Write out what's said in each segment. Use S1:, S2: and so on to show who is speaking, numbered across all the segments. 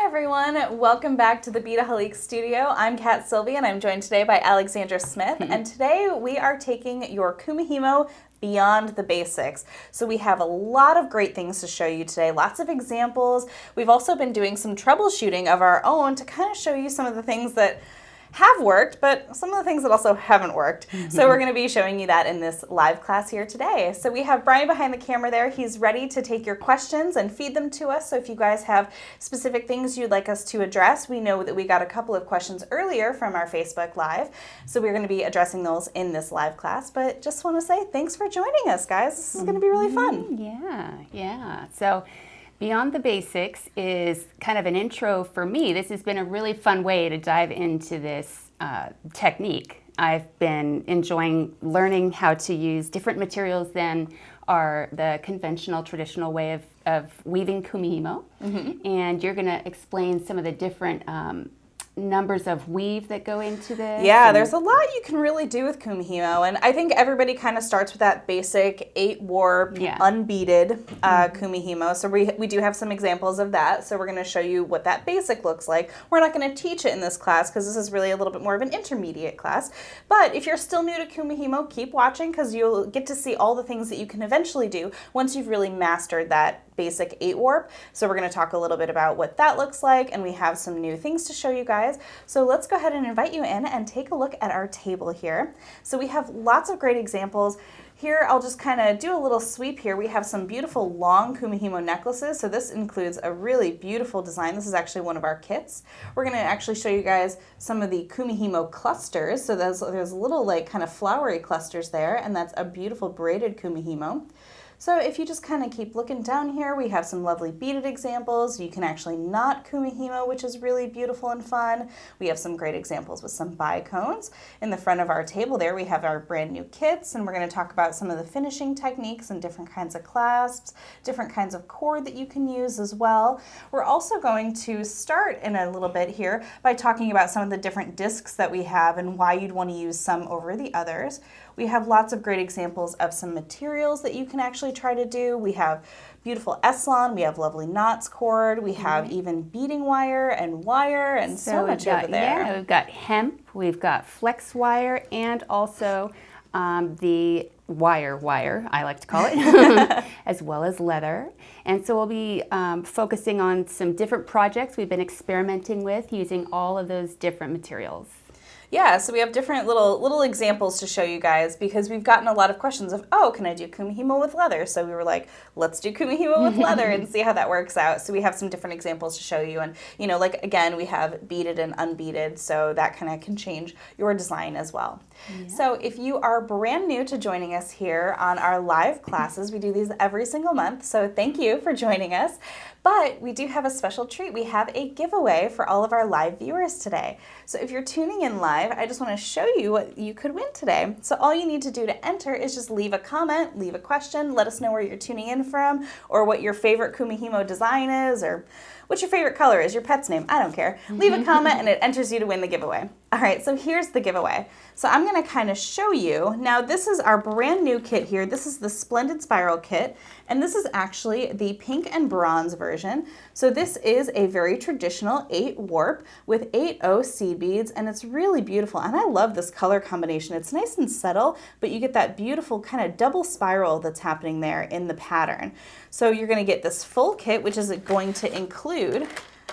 S1: everyone, welcome back to the Beadaholique studio. I'm Kat Sylvie and I'm joined today by Alexandra Smith, and today we are taking your Kumihimo beyond the basics. So we have a lot of great things to show you today, lots of examples. We've also been doing some troubleshooting of our own to kind of show you some of the things that have worked, but some of the things that also haven't worked. So we're going to be showing you that in this live class here today. So we have Brian behind the camera there. He's ready to take your questions and feed them to us. So if you guys have specific things you'd like us to address, we know that we got a couple of questions earlier from our Facebook Live. So we're going to be addressing those in this live class. But just want to say thanks for joining us, guys. This is going to be really fun.
S2: Yeah. So Beyond the Basics is kind of an intro for me. This has been a really fun way to dive into this technique. I've been enjoying learning how to use different materials than are the conventional, traditional way of weaving Kumihimo. And you're going to explain some of the different numbers of weave that go into this.
S1: Yeah, there's a lot you can really do with Kumihimo, and I think everybody kind of starts with that basic 8 warp unbeaded Kumihimo. So we do have some examples of that. So we're going to show you what that basic looks like. We're not going to teach it in this class because this is really a little bit more of an intermediate class. But if you're still new to Kumihimo, keep watching because you'll get to see all the things that you can eventually do once you've really mastered that basic 8 warp. So we're going to talk a little bit about what that looks like, and we have some new things to show you guys. So let's go ahead and invite you in and take a look at our table here. So we have lots of great examples. Here, I'll just kind of do a little sweep here. We have some beautiful long Kumihimo necklaces. So this includes a really beautiful design. This is actually one of our kits. We're going to actually show you guys some of the Kumihimo clusters. So there's little like kind of flowery clusters there, and that's a beautiful braided Kumihimo. So if you just kind of keep looking down here, we have some lovely beaded examples. You can actually knot Kumihimo, which is really beautiful and fun. We have some great examples with some bicones. In the front of our table there, we have our brand new kits, and we're going to talk about some of the finishing techniques and different kinds of clasps, different kinds of cord that you can use as well. We're also going to start in a little bit here by talking about some of the different discs that we have and why you'd want to use some over the others. We have lots of great examples of some materials that you can actually try to do. We have beautiful s-lon, we have lovely knots cord, we have even beading wire and so much over there.
S2: Yeah, we've got hemp, we've got flex wire, and also the wire, I like to call it, as well as leather. And so we'll be focusing on some different projects we've been experimenting with using all of those different materials.
S1: Yeah, so we have different little examples to show you guys because we've gotten a lot of questions of, oh, can I do Kumihimo with leather? So we were like, let's do Kumihimo with leather and see how that works out. So we have some different examples to show you. And, you know, like, again, we have beaded and unbeaded, so that kind of can change your design as well. Yeah. So if you are brand new to joining us here on our live classes, we do these every single month, so thank you for joining us. But we do have a special treat. We have a giveaway for all of our live viewers today. So if you're tuning in live, I just want to show you what you could win today. So all you need to do to enter is just leave a comment, leave a question, let us know where you're tuning in from, or what your favorite Kumihimo design is, or what your favorite color is, your pet's name, I don't care. Leave a comment and it enters you to win the giveaway. All right, so here's the giveaway. So I'm gonna kind of show you. Now this is our brand new kit here. This is the Splendid Spiral Kit, and this is actually the pink and bronze version. So this is a very traditional 8 warp with 8 seed beads, and it's really beautiful. And I love this color combination. It's nice and subtle, but you get that beautiful kind of double spiral that's happening there in the pattern. So you're gonna get this full kit, which is going to include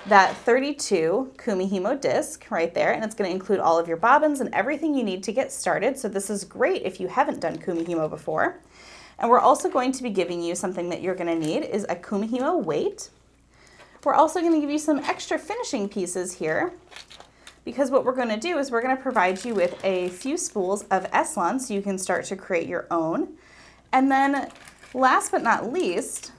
S1: that 32 Kumihimo disc right there, and it's going to include all of your bobbins and everything you need to get started. So this is great if you haven't done Kumihimo before. And we're also going to be giving you something that you're going to need is a Kumihimo weight. We're also going to give you some extra finishing pieces here, because what we're going to do is we're going to provide you with a few spools of s-lon so you can start to create your own. And then last but not least,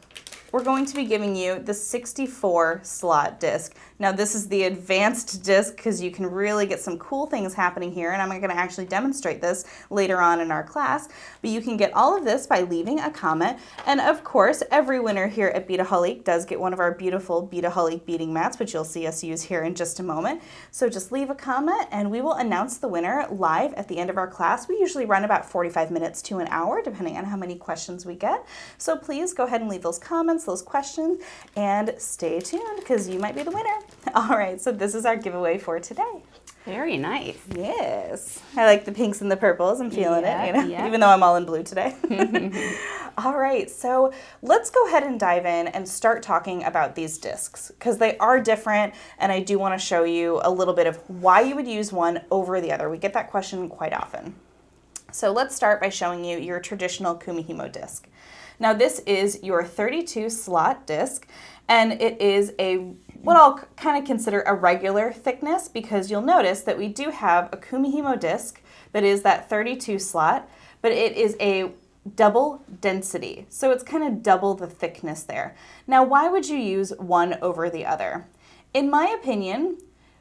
S1: we're going to be giving you the 64 slot disc. Now this is the advanced disc because you can really get some cool things happening here, and I'm going to actually demonstrate this later on in our class. But you can get all of this by leaving a comment, and of course every winner here at Beadaholique does get one of our beautiful Beadaholique beading mats, which you'll see us use here in just a moment. So just leave a comment and we will announce the winner live at the end of our class. We usually run about 45 minutes to an hour depending on how many questions we get. So please go ahead and leave those comments, those questions, and stay tuned because you might be the winner. All right, so this is our giveaway for today.
S2: Very nice.
S1: Yes. I like the pinks and the purples. I'm feeling it, you know, even though I'm all in blue today. All right, so let's go ahead and dive in and start talking about these discs because they are different, and I do want to show you a little bit of why you would use one over the other. We get that question quite often. So let's start by showing you your traditional Kumihimo disc. Now this is your 32 slot disc, and it is what I'll kind of consider a regular thickness because you'll notice that we do have a Kumihimo disc that is that 32 slot, but it is a double density. So it's kind of double the thickness there. Now, why would you use one over the other? In my opinion,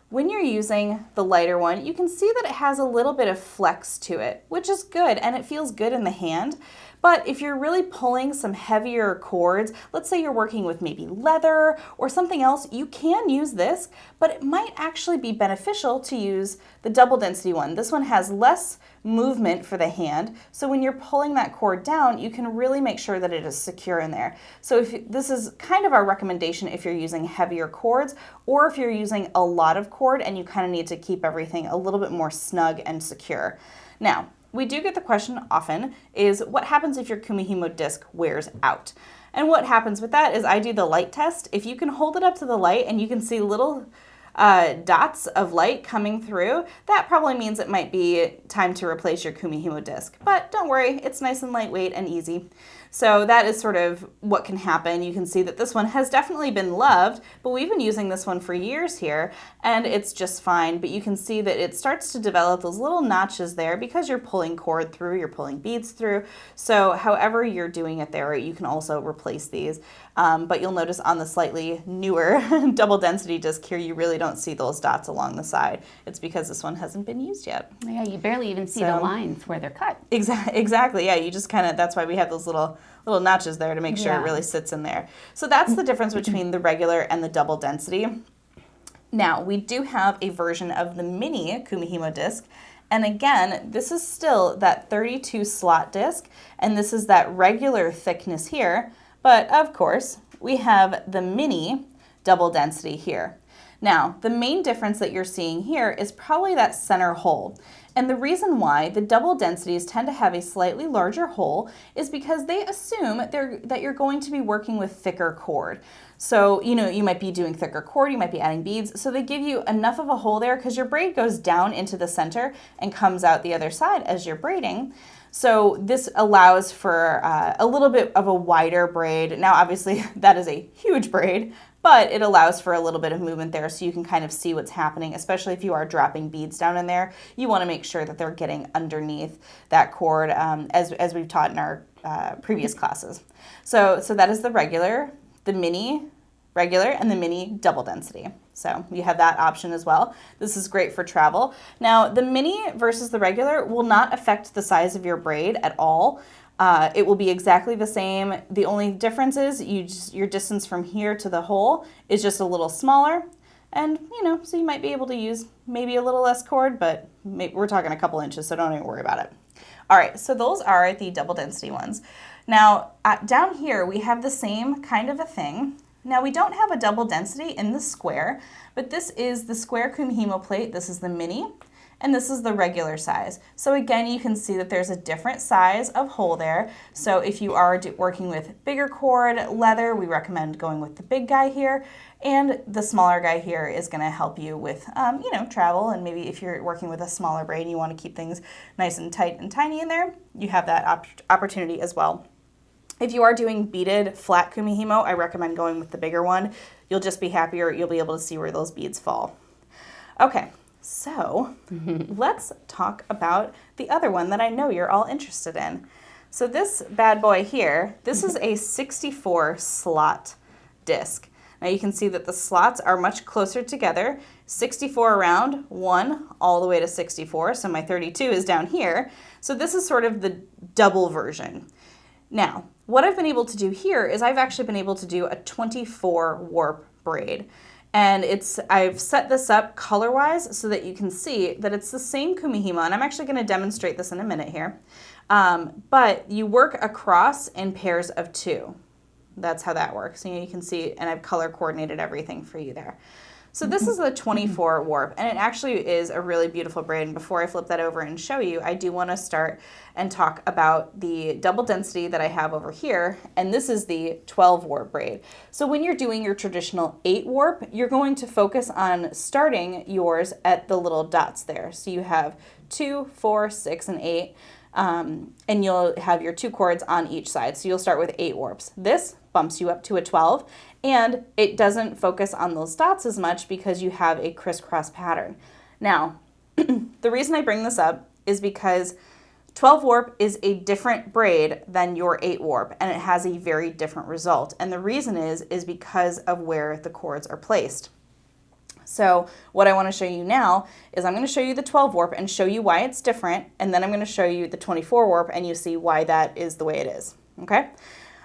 S1: when you're using the lighter one, you can see that it has a little bit of flex to it, which is good, and it feels good in the hand. But if you're really pulling some heavier cords, let's say you're working with maybe leather or something else, you can use this, but it might actually be beneficial to use the double density one. This one has less movement for the hand, so when you're pulling that cord down, you can really make sure that it is secure in there. So this is kind of our recommendation if you're using heavier cords or if you're using a lot of cord and you kind of need to keep everything a little bit more snug and secure. Now, we do get the question often is what happens if your Kumihimo disc wears out? And what happens with that is I do the light test. If you can hold it up to the light and you can see little dots of light coming through, that probably means it might be time to replace your Kumihimo disc. But don't worry, it's nice and lightweight and easy. So that is sort of what can happen. You can see that this one has definitely been loved, but we've been using this one for years here, and it's just fine. But you can see that it starts to develop those little notches there because you're pulling cord through, you're pulling beads through. So however you're doing it there, you can also replace these. But you'll notice on the slightly newer double density disc here, you really don't see those dots along the side. It's because this one hasn't been used yet.
S2: Yeah, you barely even see the lines where they're cut.
S1: Exactly, yeah, you just kind of, that's why we have those little notches there to make sure it really sits in there. So that's the difference between the regular and the double density. Now, we do have a version of the mini Kumihimo disc. And again, this is still that 32 slot disc, and this is that regular thickness here. But of course, we have the mini double density here. Now, the main difference that you're seeing here is probably that center hole. And the reason why the double densities tend to have a slightly larger hole is because they assume that you're going to be working with thicker cord. So, you know, you might be doing thicker cord, you might be adding beads, so they give you enough of a hole there because your braid goes down into the center and comes out the other side as you're braiding. So this allows for a little bit of a wider braid. Now, obviously, that is a huge braid, but it allows for a little bit of movement there so you can kind of see what's happening, especially if you are dropping beads down in there. You want to make sure that they're getting underneath that cord as we've taught in our previous classes. So that is the regular, the mini regular, and the mini double density. So you have that option as well. This is great for travel. Now, the mini versus the regular will not affect the size of your braid at all. It will be exactly the same. The only difference is your distance from here to the hole is just a little smaller. And, you know, so you might be able to use maybe a little less cord, but we're talking a couple inches, so don't even worry about it. All right, so those are the double density ones. Now, down here, we have the same kind of a thing. Now, we don't have a double density in the square, but this is the square Kumihimo plate. This is the mini, and this is the regular size. So again, you can see that there's a different size of hole there. So if you are working with bigger cord, leather, we recommend going with the big guy here. And the smaller guy here is gonna help you with, you know, travel. And maybe if you're working with a smaller braid and you wanna keep things nice and tight and tiny in there, you have that opportunity as well. If you are doing beaded flat Kumihimo, I recommend going with the bigger one. You'll just be happier. You'll be able to see where those beads fall. Okay, so let's talk about the other one that I know you're all interested in. So this bad boy here, this is a 64 slot disc. Now you can see that the slots are much closer together. 64 around, 1 all the way to 64. So my 32 is down here. So this is sort of the double version. Now, what I've been able to do here is I've actually been able to do a 24 warp braid. And I've set this up color-wise so that you can see that it's the same Kumihimo, and I'm actually going to demonstrate this in a minute here. But you work across in pairs of 2. That's how that works. You can see, and I've color coordinated everything for you there. So this is the 24 warp, and it actually is a really beautiful braid. And before I flip that over and show you, I do want to start and talk about the double density that I have over here, and this is the 12 warp braid. So when you're doing your traditional 8 warp, you're going to focus on starting yours at the little dots there. So you have 2, 4, 6, and 8, and you'll have your 2 cords on each side. So you'll start with 8 warps. This bumps you up to a 12, and it doesn't focus on those dots as much because you have a crisscross pattern. Now, the reason I bring this up is because 12 warp is a different braid than your 8 warp, and it has a very different result. And the reason is because of where the cords are placed. So what I want to show you now is I'm going to show you the 12 warp and show you why it's different, and then I'm going to show you the 24 warp and you see why that is the way it is. Okay?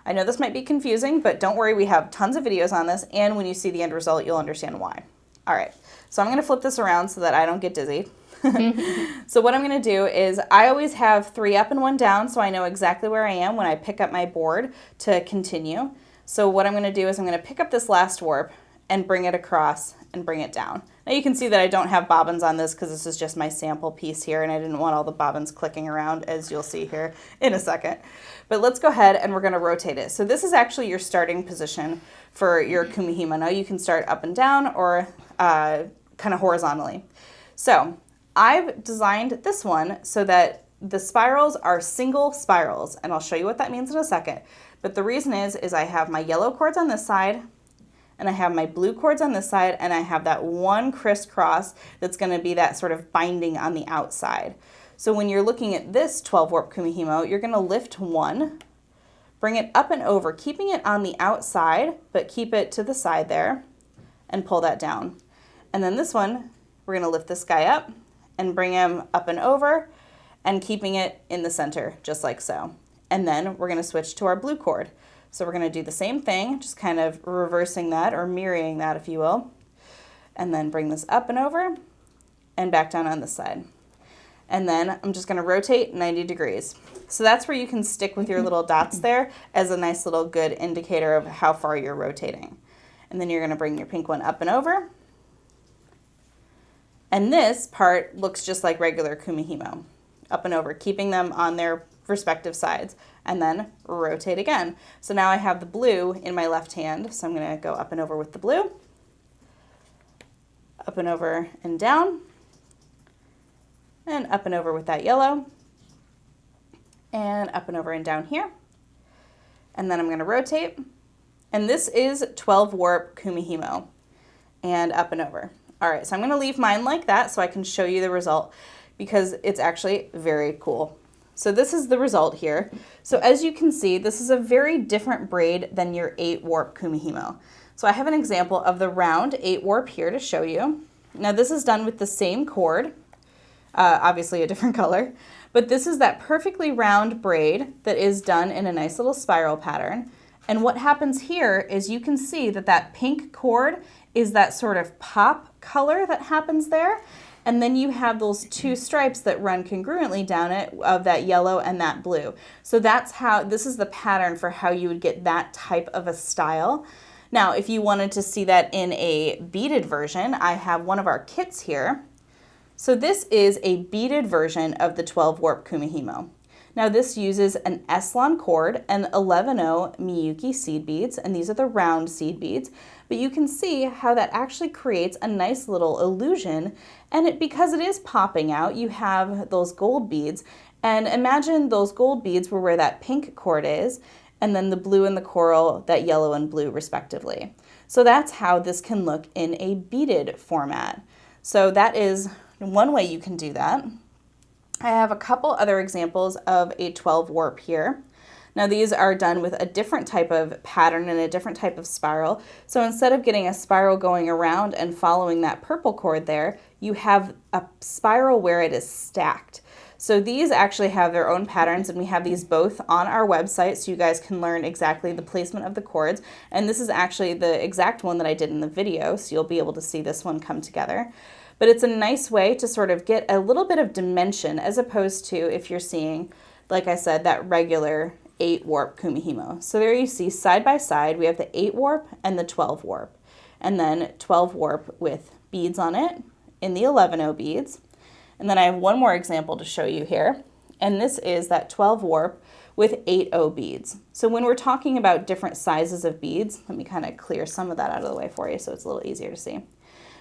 S1: I know this might be confusing, but don't worry, we have tons of videos on this, and when you see the end result, you'll understand why. All right, so I'm going to flip this around so that I don't get dizzy. So what I'm going to do is I always have 3 up and 1 down, so I know exactly where I am when I pick up my board to continue. So what I'm going to do is I'm going to pick up this last warp and bring it across and bring it down. Now you can see that I don't have bobbins on this because this is just my sample piece here, and I didn't want all the bobbins clicking around, as you'll see here in a second. But let's go ahead and we're going to rotate it. So this is actually your starting position for your Kumihimo. Now you can start up and down or kind of horizontally. So I've designed this one so that the spirals are single spirals, and I'll show you what that means in a second. But the reason is I have my yellow cords on this side, and I have my blue cords on this side, and I have that one crisscross that's going to be that sort of binding on the outside. So when you're looking at this 12 warp Kumihimo, you're going to lift 1, bring it up and over, keeping it on the outside, but keep it to the side there, and pull that down. And then this one, we're going to lift this guy up and bring him up and over, and keeping it in the center, just like so. And then we're going to switch to our blue cord. So we're going to do the same thing, just kind of reversing that or mirroring that, if you will. And then bring this up and over and back down on this side. And then I'm just going to rotate 90 degrees. So that's where you can stick with your little dots there as a nice little good indicator of how far you're rotating. And then you're going to bring your pink one up and over. And this part looks just like regular Kumihimo, up and over, keeping them on their respective sides, and then rotate again. So now I have the blue in my left hand, so I'm going to go up and over with the blue, up and over and down, and up and over with that yellow, and up and over and down here. And then I'm going to rotate, and this is 12 warp Kumihimo, and up and over. All right, so I'm going to leave mine like that so I can show you the result, because it's actually very cool. So this is the result here. So as you can see, this is a very different braid than your 8 warp Kumihimo. So I have an example of the round 8 warp here to show you. Now this is done with the same cord, obviously a different color, but this is that perfectly round braid that is done in a nice little spiral pattern. And what happens here is you can see that that pink cord is that sort of pop color that happens there. And then you have those 2 stripes that run congruently down it of that yellow and that blue. So that's how, this is the pattern for how you would get that type of a style. Now, if you wanted to see that in a beaded version, I have one of our kits here. So this is a beaded version of the 12 warp Kumihimo. Now this uses an s-lon cord and 11-0 Miyuki seed beads, and these are the round seed beads, but you can see how that actually creates a nice little illusion, and because it is popping out, you have those gold beads, and imagine those gold beads were where that pink cord is, and then the blue and the coral, that yellow and blue respectively. So that's how this can look in a beaded format. So that is one way you can do that. I have a couple other examples of a 12 warp here. Now these are done with a different type of pattern and a different type of spiral. So instead of getting a spiral going around and following that purple cord there, you have a spiral where it is stacked. So these actually have their own patterns, and we have these both on our website so you guys can learn exactly the placement of the cords. And this is actually the exact one that I did in the video, so you'll be able to see this one come together. But it's a nice way to sort of get a little bit of dimension as opposed to if you're seeing, like I said, that regular 8 warp Kumihimo. So there you see side by side, we have the 8 warp and the 12 warp. and then 12 warp with beads on it in the 11/0 beads. And then I have one more example to show you here, and this is that 12 warp with 8/0 beads. So when we're talking about different sizes of beads, let me kind of clear some of that out of the way for you so it's a little easier to see.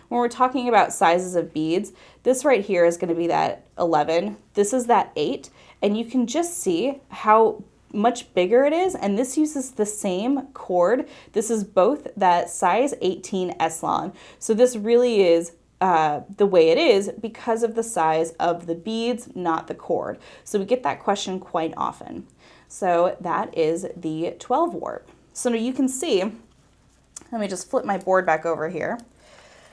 S1: When we're talking about sizes of beads, this right here is going to be that 11. This is that 8, and you can just see how much bigger it is, and this uses the same cord. This is both that size 18 s-lon. So this really is the way it is because of the size of the beads, not the cord. So we get that question quite often. So that is the 12 warp. So now you can see, let me just flip my board back over here.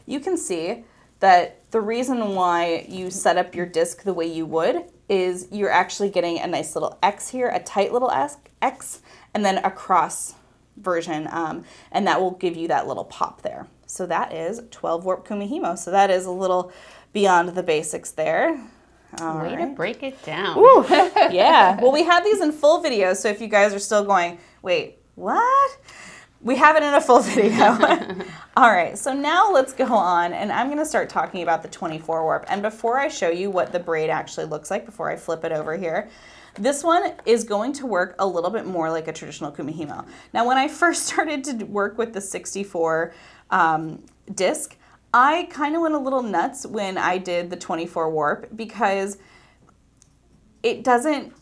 S1: You can see that the reason why you set up your disc the way you would is you're actually getting a nice little X here, a tight little X, and then a cross version, and that will give you that little pop there. So that is 12 warp Kumihimo. So that is a little beyond the basics there. All
S2: Way
S1: right.
S2: to break it down.
S1: Ooh, yeah. Well, we have these in full video, so if you guys are still going, wait, what? We have it in a full video. All right, so now let's go on, and I'm going to start talking about the 24 warp. And before I show you what the braid actually looks like, before I flip it over here, this one is going to work a little bit more like a traditional Kumihimo. Now, when I first started to work with the 64 disc, I kind of went a little nuts when I did the 24 warp because it doesn't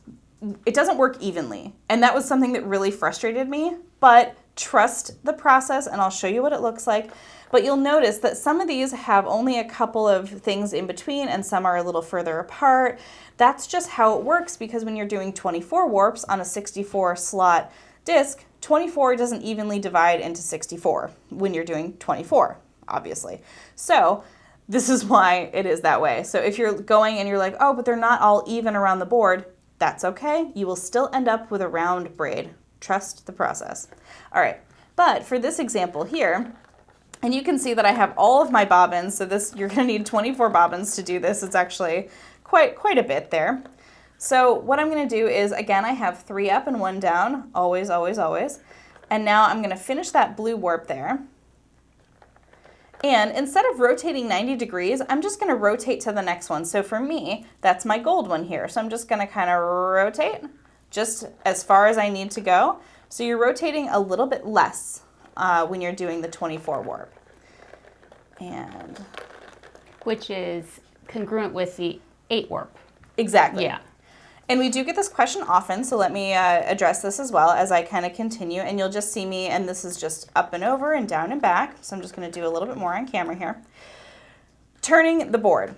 S1: work evenly. And that was something that really frustrated me, but trust the process, and I'll show you what it looks like. But you'll notice that some of these have only a couple of things in between and some are a little further apart. That's just how it works because when you're doing 24 warps on a 64 slot disc, 24 doesn't evenly divide into 64 when you're doing 24, obviously. So this is why it is that way. So if you're going and you're like, oh, but they're not all even around the board, that's okay. You will still end up with a round braid. Trust the process. All right, but for this example here, and you can see that I have all of my bobbins, so this you're gonna need 24 bobbins to do this. It's actually quite a bit there. So what I'm gonna do is, again, I have 3 up and 1 down, always, always, always. And now I'm gonna finish that blue warp there. And instead of rotating 90 degrees, I'm just gonna rotate to the next one. So for me, that's my gold one here. So I'm just gonna kind of rotate just as far as I need to go. So you're rotating a little bit less when you're doing the 24 warp. And
S2: Which is congruent with the 8 warp.
S1: exactly.
S2: Yeah.
S1: And we do get this question often, so let me address this as well as I kind of continue. And you'll just see me, and this is just up and over and down and back. So I'm just going to do a little bit more on camera here. Turning the board.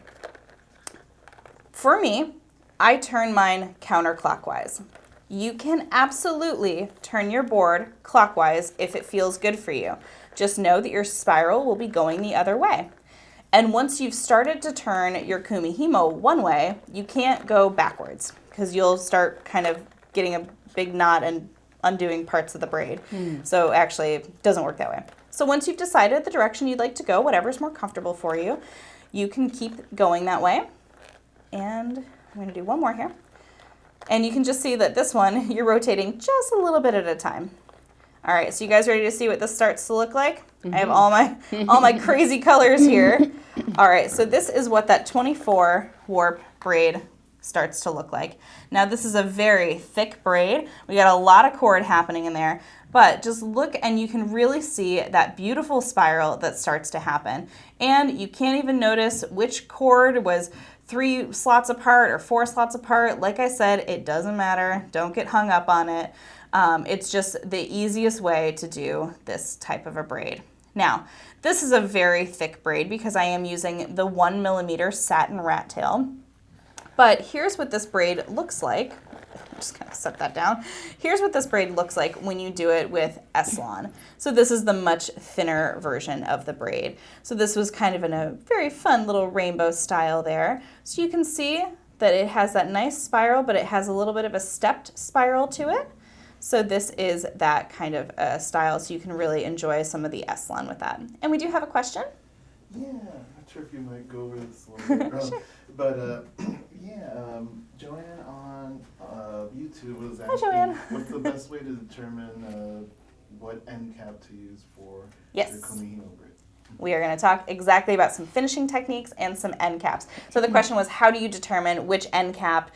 S1: For me, I turn mine counterclockwise. You can absolutely turn your board clockwise if it feels good for you. Just know that your spiral will be going the other way. And once you've started to turn your Kumihimo one way, you can't go backwards because you'll start kind of getting a big knot and undoing parts of the braid. So actually, it doesn't work that way. So once you've decided the direction you'd like to go, whatever's more comfortable for you, you can keep going that way. And I'm going to do one more here. And you can just see that this one, you're rotating just a little bit at a time. All right, so you guys ready to see what this starts to look like? I have all my crazy colors here. All right, so this is what that 24 warp braid starts to look like. Now this is a very thick braid. We got a lot of cord happening in there, but just look and you can really see that beautiful spiral that starts to happen. And you can't even notice which cord was 3 slots apart or 4 slots apart. Like I said, it doesn't matter. Don't get hung up on it. It's just the easiest way to do this type of a braid. Now, this is a very thick braid because I am using the 1 millimeter satin rat tail. But here's what this braid looks like. I'm just gonna set that down. Here's what this braid looks like when you do it with s-lon. So this is the much thinner version of the braid. So this was kind of in a very fun little rainbow style there. So you can see that it has that nice spiral, but it has a little bit of a stepped spiral to it. So this is that kind of style, so you can really enjoy some of the s-lon with that. And we do have a question.
S3: Yeah, not sure if you might go over this a little bit.
S1: Sure.
S3: But Joanne on YouTube was
S1: Hi, Joanne.
S3: asking what's the best way to determine what end cap to use for
S1: Yes.
S3: your Kumihimo braid?
S1: We are going to talk exactly about some finishing techniques and some end caps. So the question was, how do you determine which end cap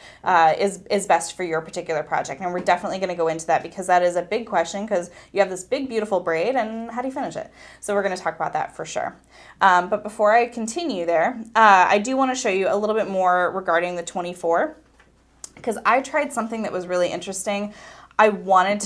S1: is best for your particular project? And we're definitely going to go into that because that is a big question because you have this big, beautiful braid and how do you finish it? So we're going to talk about that for sure. But before I continue there, I do want to show you a little bit more regarding the 24 because I tried something that was really interesting. I wanted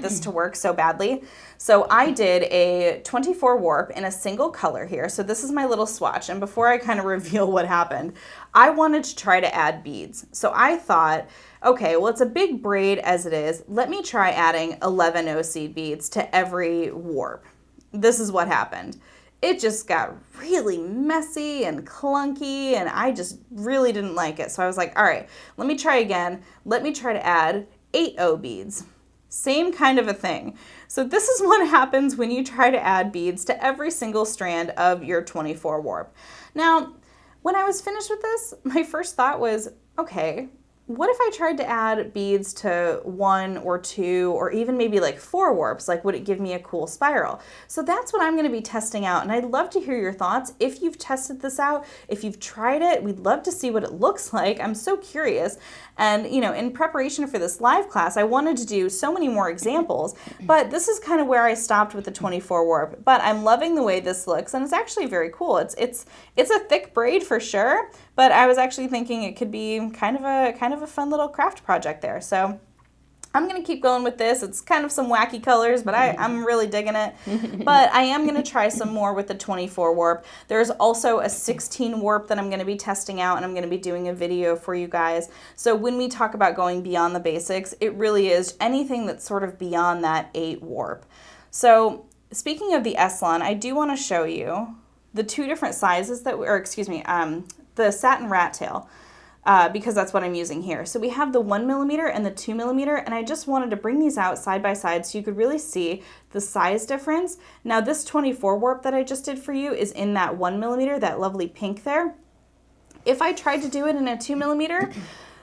S1: this to work so badly. So I did a 24 warp in a single color here. So this is my little swatch. And before I kind of reveal what happened, I wanted to try to add beads. So I thought, okay, well, it's a big braid as it is. Let me try adding 11 O-seed beads to every warp. This is what happened. It just got really messy and clunky and I just really didn't like it. So I was like, all right, let me try again. Let me try to add 8 O beads. Same kind of a thing. So this is what happens when you try to add beads to every single strand of your 24 warp. Now, when I was finished with this, my first thought was, okay, what if I tried to add beads to 1 or 2 or even maybe like 4 warps? Like, would it give me a cool spiral? So that's what I'm going to be testing out. And I'd love to hear your thoughts. If you've tested this out, if you've tried it, we'd love to see what it looks like. I'm so curious. And, you know, in preparation for this live class, I wanted to do so many more examples, but this is kind of where I stopped with the 24 warp. But I'm loving the way this looks, and it's actually very cool. It's a thick braid for sure, but I was actually thinking it could be kind of a fun little craft project there. So I'm going to keep going with this. It's kind of some wacky colors, but I'm really digging it. But I am going to try some more with the 24 warp. There's also a 16 warp that I'm going to be testing out, and I'm going to be doing a video for you guys. So when we talk about going beyond the basics, it really is anything that's sort of beyond that 8 warp. So speaking of the s-lon, I do want to show you the 2 different sizes that, the satin rat tail. Because that's what I'm using here. So we have the 1 millimeter and the 2 millimeter, and I just wanted to bring these out side by side so you could really see the size difference. Now this 24 warp that I just did for you is in that 1 millimeter, that lovely pink there. If I tried to do it in a 2 millimeter,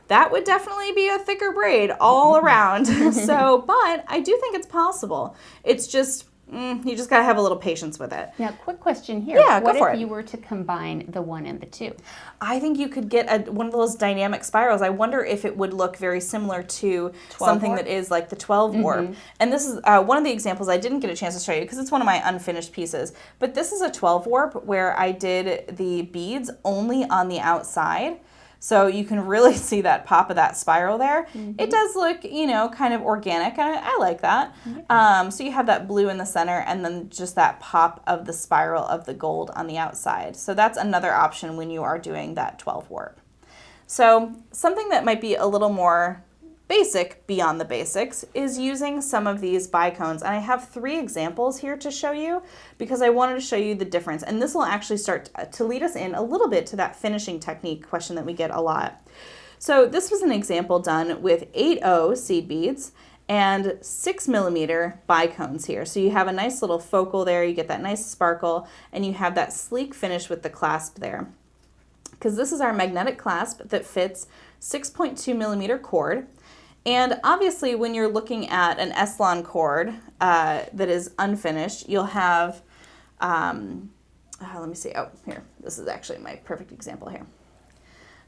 S1: that would definitely be a thicker braid all around. So, but I do think it's possible. It's just, you just gotta have a little patience with it.
S2: Now, quick question here.
S1: Yeah,
S2: what
S1: go for
S2: if
S1: it.
S2: you were to combine the 1 and the 2?
S1: I think you could get one of those dynamic spirals. I wonder if it would look very similar to something
S2: warp?
S1: that is like the 12 warp. And this is one of the examples I didn't get a chance to show you because it's one of my unfinished pieces. But this is a 12 warp where I did the beads only on the outside. So you can really see that pop of that spiral there. It does look, you know, kind of organic, and I like that. So you have that blue in the center and then just that pop of the spiral of the gold on the outside. So that's another option when you are doing that 12 warp. So something that might be a little more basic beyond the basics is using some of these bicones. And I have 3 examples here to show you because I wanted to show you the difference. And this will actually start to lead us in a little bit to that finishing technique question that we get a lot. So this was an example done with 8O seed beads and 6 millimeter bicones here. So you have a nice little focal there, you get that nice sparkle, and you have that sleek finish with the clasp there. Because this is our magnetic clasp that fits 6.2 millimeter cord. And obviously when you're looking at an s-lon cord that is unfinished, you'll have, let me see, oh, here, this is actually my perfect example here.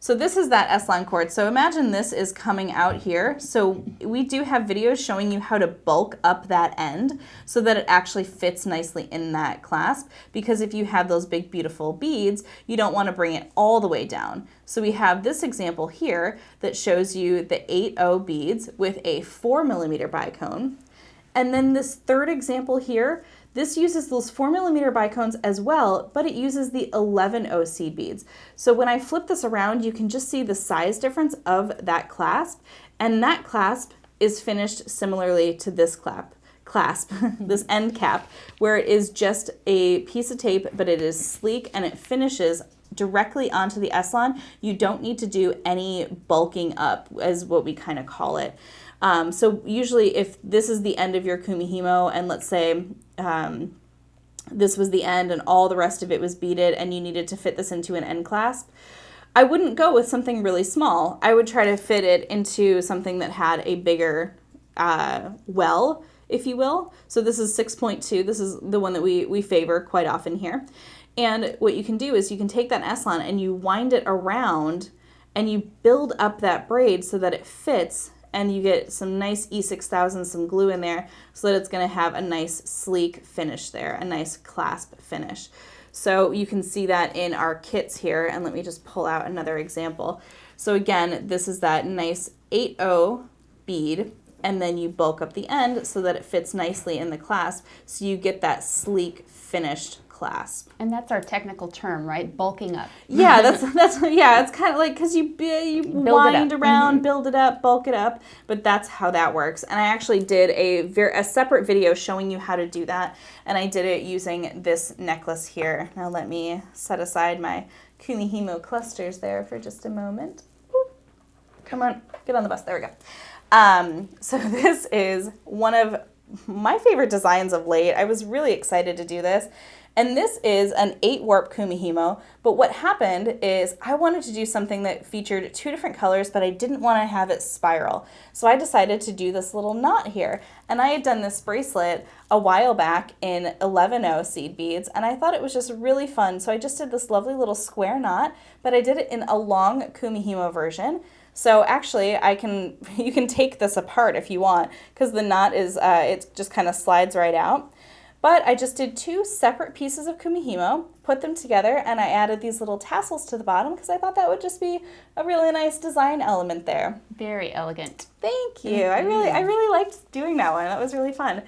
S1: So this is that s-lon cord. So imagine this is coming out here. So we do have videos showing you how to bulk up that end so that it actually fits nicely in that clasp. Because if you have those big, beautiful beads, you don't want to bring it all the way down. So we have this example here that shows you the 8O beads with a 4 millimeter bicone. And then this third example here, this uses those 4 millimeter bicones as well, but it uses the 11O seed beads. So when I flip this around, you can just see the size difference of that clasp, and that clasp is finished similarly to this clasp, this end cap, where it is just a piece of tape, but it is sleek and it finishes directly onto the s-lon. You don't need to do any bulking up, as what we kind of call it. So usually if this is the end of your Kumihimo, and let's say this was the end and all the rest of it was beaded and you needed to fit this into an end clasp, I wouldn't go with something really small. I would try to fit it into something that had a bigger well if you will. So this is 6.2. This is the one that we favor quite often here. And what you can do is you can take that s-lon and you wind it around and you build up that braid so that it fits, and you get some nice E6000, some glue in there so that it's going to have a nice sleek finish there, a nice clasp finish. So you can see that in our kits here, and let me just pull out another example. So again, this is that nice 8/0 bead, and then you bulk up the end so that it fits nicely in the clasp, so you get that sleek finished clasp.
S2: And that's our technical term, right? Bulking up.
S1: Yeah, that's yeah. It's kind of like because you wind around, build it up, bulk it up, but that's how that works. And I actually did a separate video showing you how to do that, and I did it using this necklace here. Now let me set aside my Kumihimo clusters there for just a moment. Ooh. Come on, get on the bus. There we go. So this is one of my favorite designs of late. I was really excited to do this. And this is an 8 warp Kumihimo, but what happened is I wanted to do something that featured 2 different colors, but I didn't want to have it spiral. So I decided to do this little knot here. And I had done this bracelet a while back in 11/0 seed beads, and I thought it was just really fun. So I just did this lovely little square knot, but I did it in a long Kumihimo version. So actually, you can take this apart if you want, because the knot is, it just kind of slides right out. But I just did 2 separate pieces of Kumihimo, put them together, and I added these little tassels to the bottom because I thought that would just be a really nice design element there.
S2: Very elegant.
S1: Thank you. I really liked doing that one. That was really fun.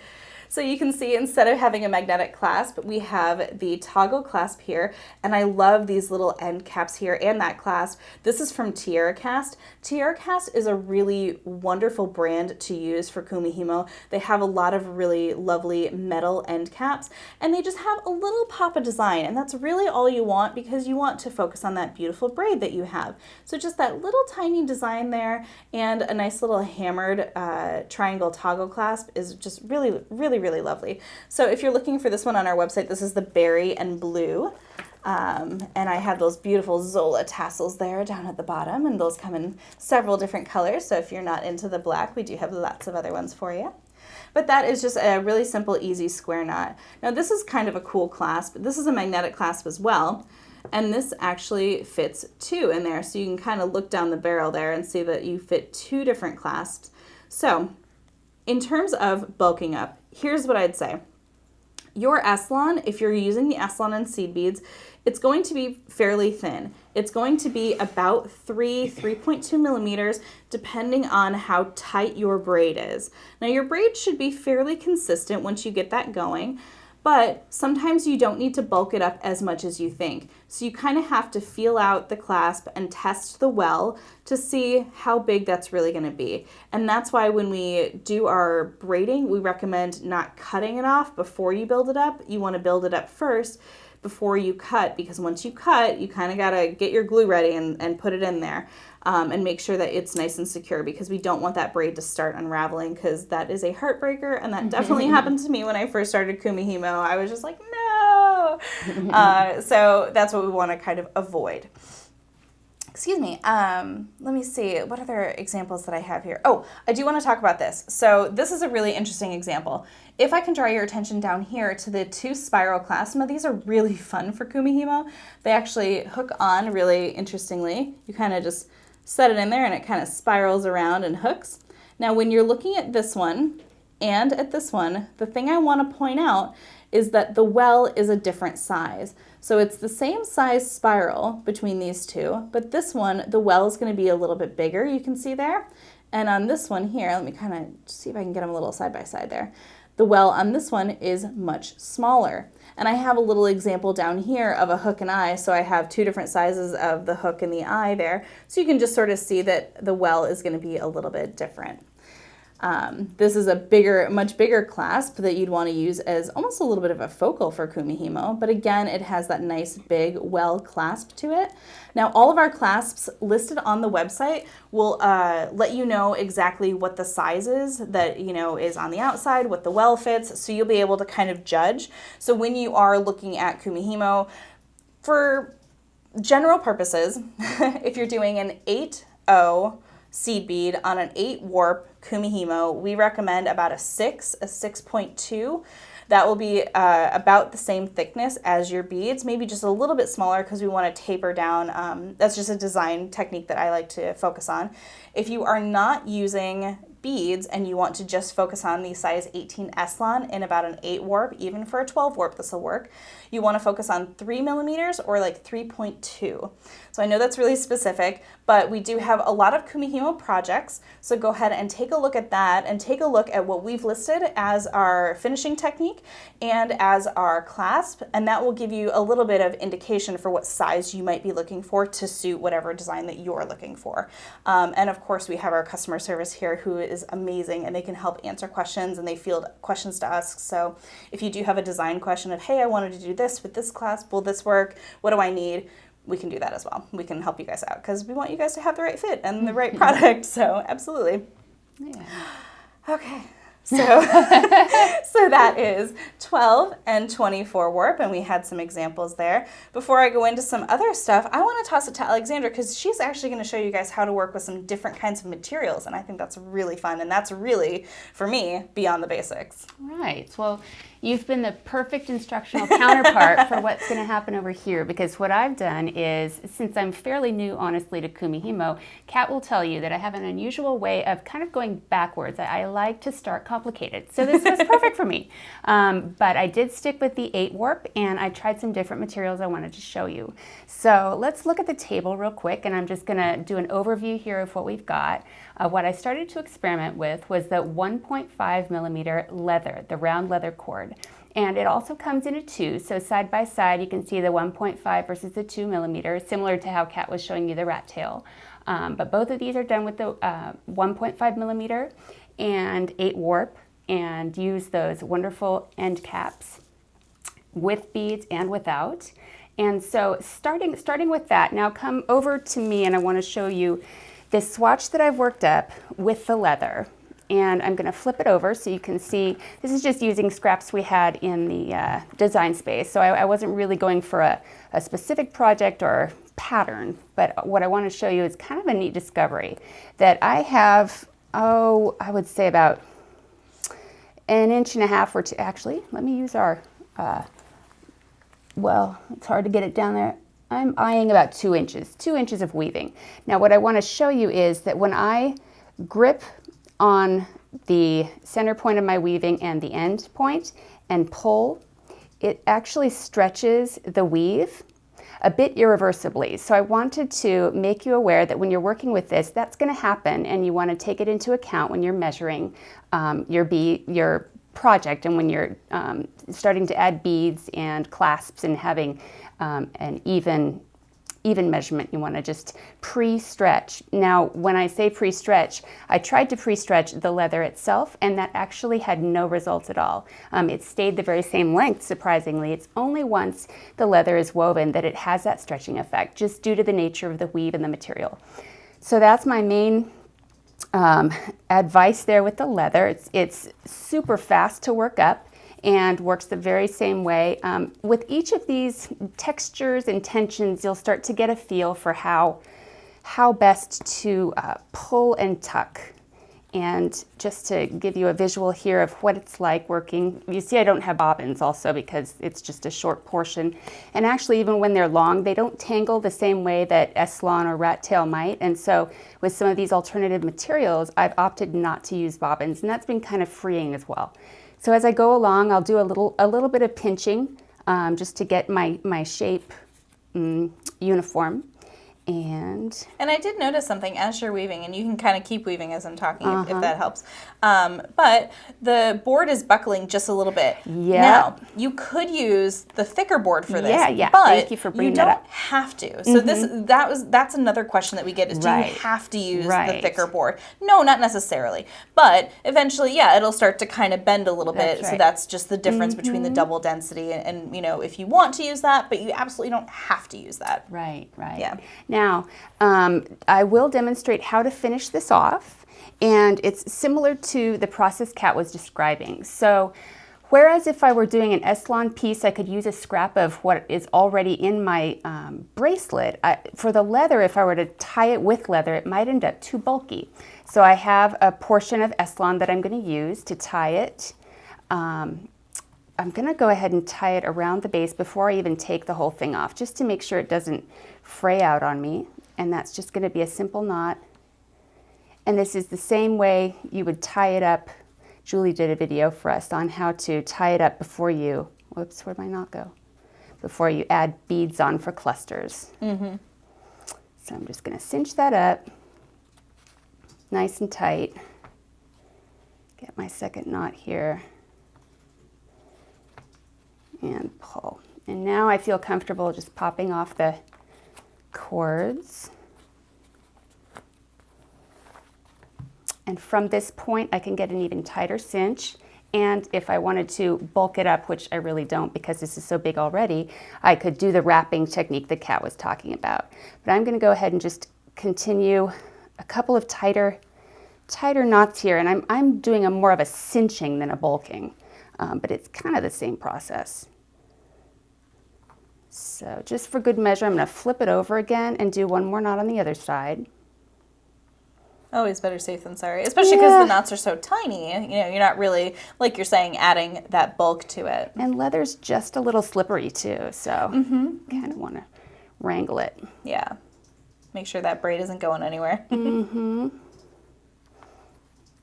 S1: So you can see instead of having a magnetic clasp, we have the toggle clasp here, and I love these little end caps here and that clasp. This is from Tiara Cast. Tiara Cast is a really wonderful brand to use for Kumihimo. They have a lot of really lovely metal end caps, and they just have a little pop of design, and that's really all you want because you want to focus on that beautiful braid that you have. So just that little tiny design there and a nice little hammered triangle toggle clasp is just really, really, really lovely. So if you're looking for this one on our website, this is the berry and blue. And I have those beautiful Zola tassels there down at the bottom, and those come in several different colors. So if you're not into the black, we do have lots of other ones for you. But that is just a really simple, easy square knot. Now this is kind of a cool clasp. This is a magnetic clasp as well. And this actually fits 2 in there. So you can kind of look down the barrel there and see that you fit 2 different clasps. So in terms of bulking up, here's what I'd say. Your s-lon, if you're using the s-lon and seed beads, it's going to be fairly thin. It's going to be about 3.2 millimeters, depending on how tight your braid is. Now your braid should be fairly consistent once you get that going, but sometimes you don't need to bulk it up as much as you think. So you kind of have to feel out the clasp and test the well to see how big that's really going to be. And that's why when we do our braiding, we recommend not cutting it off before you build it up. You want to build it up first before you cut, because once you cut, you kind of got to get your glue ready and put it in there. And make sure that it's nice and secure, because we don't want that braid to start unraveling, because that is a heartbreaker, and that definitely happened to me when I first started Kumihimo. I was just like, no! So that's what we want to kind of avoid. Excuse me. Let me see. What other examples that I have here? Oh, I do want to talk about this. So this is a really interesting example. If I can draw your attention down here to the 2 spiral clasps, now these are really fun for Kumihimo. They actually hook on really interestingly. You kind of just set it in there and it kind of spirals around and hooks. Now when you're looking at this one and at this one, the thing I want to point out is that the well is a different size. So it's the same size spiral between these 2, but this one, the well is going to be a little bit bigger, you can see there. And on this one here, let me kind of see if I can get them a little side by side there. The well on this one is much smaller. And I have a little example down here of a hook and eye, so I have 2 different sizes of the hook and the eye there. So you can just sort of see that the well is going to be a little bit different. This is a much bigger clasp that you'd want to use as almost a little bit of a focal for Kumihimo, but again, it has that nice big well clasp to it. Now, all of our clasps listed on the website will let you know exactly what the size is that, is on the outside, what the well fits, so you'll be able to kind of judge. So when you are looking at Kumihimo, for general purposes, if you're doing an 8/0 seed bead on an 8 warp Kumihimo, we recommend about a 6.2. That will be about the same thickness as your beads, maybe just a little bit smaller because we want to taper down. That's just a design technique that I like to focus on. If you are not using beads and you want to just focus on the size 18 s-lon in about an 8 warp, even for a 12 warp this will work, you want to focus on 3 millimeters or like 3.2. So I know that's really specific, but we do have a lot of Kumihimo projects, so go ahead and take a look at that and take a look at what we've listed as our finishing technique and as our clasp, and that will give you a little bit of indication for what size you might be looking for to suit whatever design that you're looking for. And of course we have our customer service here who is amazing, and they can help answer questions and they field questions to us. So if you do have a design question of, hey, I wanted to do this with this clasp, will this work? What do I need? We can do that as well. We can help you guys out because we want you guys to have the right fit and the right product. So absolutely.
S2: Yeah.
S1: Okay. So, so that is 12 and 24 warp, and we had some examples there. Before I go into some other stuff, I want to toss it to Alexandra because she's actually going to show you guys how to work with some different kinds of materials, and I think that's really fun, and that's really, for me, beyond the basics.
S2: Right. Well, you've been the perfect instructional counterpart for what's going to happen over here, because what I've done is, since I'm fairly new, honestly, to Kumihimo, Kat will tell you that I have an unusual way of kind of going backwards. I like to start complicated. So this was perfect for me. But I did stick with the 8 warp, and I tried some different materials I wanted to show you. So let's look at the table real quick, and I'm just going to do an overview here of what we've got. What I started to experiment with was the 1.5 millimeter leather, the round leather cord. And it also comes in a 2, so side by side you can see the 1.5 versus the 2 millimeter, similar to how Kat was showing you the rat tail. But both of these are done with the 1.5 millimeter and 8 warp, and use those wonderful end caps with beads and without. And so starting with that, now come over to me and I want to show you this swatch that I've worked up with the leather. And I'm going to flip it over so you can see, this is just using scraps we had in the design space. So I wasn't really going for a specific project or pattern, but what I want to show you is kind of a neat discovery that I have, I would say about 1.5 inches or 2, actually, let me use our, well, it's hard to get it down there. I'm eyeing about 2 inches, 2 inches of weaving. Now what I want to show you is that when I grip on the center point of my weaving and the end point and pull, it actually stretches the weave a bit irreversibly. So I wanted to make you aware that when you're working with this, that's going to happen, and you want to take it into account when you're measuring your project and when you're starting to add beads and clasps and having an even measurement. You want to just pre-stretch. Now, when I say pre-stretch, I tried to pre-stretch the leather itself, and that actually had no results at all. It stayed the very same length, surprisingly. It's only once the leather is woven that it has that stretching effect, just due to the nature of the weave and the material. So that's my main advice there with the leather. It's super fast to work up and works the very same way. With each of these textures and tensions, you'll start to get a feel for how best to pull and tuck. And just to give you a visual here of what it's like working, you see I don't have bobbins also because it's just a short portion. And actually, even when they're long, they don't tangle the same way that s-lon or rat tail might. And so with some of these alternative materials, I've opted not to use bobbins, and that's been kind of freeing as well. So as I go along, I'll do a little bit of pinching just to get my shape uniform. And
S1: I did notice something as you're weaving, and you can kind of keep weaving as I'm talking if that helps. But the board is buckling just a little bit.
S2: Yeah.
S1: Now, you could use the thicker board for this.
S2: Yeah.
S1: But
S2: Thank you for bringing that up.
S1: don't have to. So that's another question that we get is, do
S2: Right.
S1: you have to use the
S2: Right.
S1: thicker board? No, not necessarily. But eventually, yeah, it'll start to kind of bend a little bit.
S2: That's
S1: So
S2: right.
S1: that's just the difference between the double density and you know, if you want to use that, but you absolutely don't have to use that.
S2: Right.
S1: Yeah.
S2: Now, I will demonstrate how to finish this off, and it's similar to the process Kat was describing. So Whereas if I were doing an s-lon piece, I could use a scrap of what is already in my bracelet. For the leather, if I were to tie it with leather, it might end up too bulky. So I have a portion of s-lon that I'm going to use to tie it. I'm going to go ahead and tie it around the base before I even take the whole thing off, just to make sure it doesn't fray out on me. And that's just going to be a simple knot. And this is the same way you would tie it up. Julie did a video for us on how to tie it up before you, whoops, where'd my knot go? Before you add beads on for clusters. So I'm just going to cinch that up, nice and tight. Get my second knot here and pull. And now I feel comfortable just popping off the cords. And from this point, I can get an even tighter cinch. And if I wanted to bulk it up, which I really don't because this is so big already, I could do the wrapping technique that Kat was talking about. But I'm going to go ahead and just continue a couple of tighter knots here. And I'm doing more of a cinching than a bulking, but it's kind of the same process. So just for good measure, I'm going to flip it over again and do one more knot on the other side.
S1: Always better safe than sorry, especially because the knots are so tiny. You know, you're not really, like you're saying, adding that bulk to it.
S2: And leather's just a little slippery too, so kind of want to wrangle it.
S1: Yeah. Make sure that braid isn't going anywhere.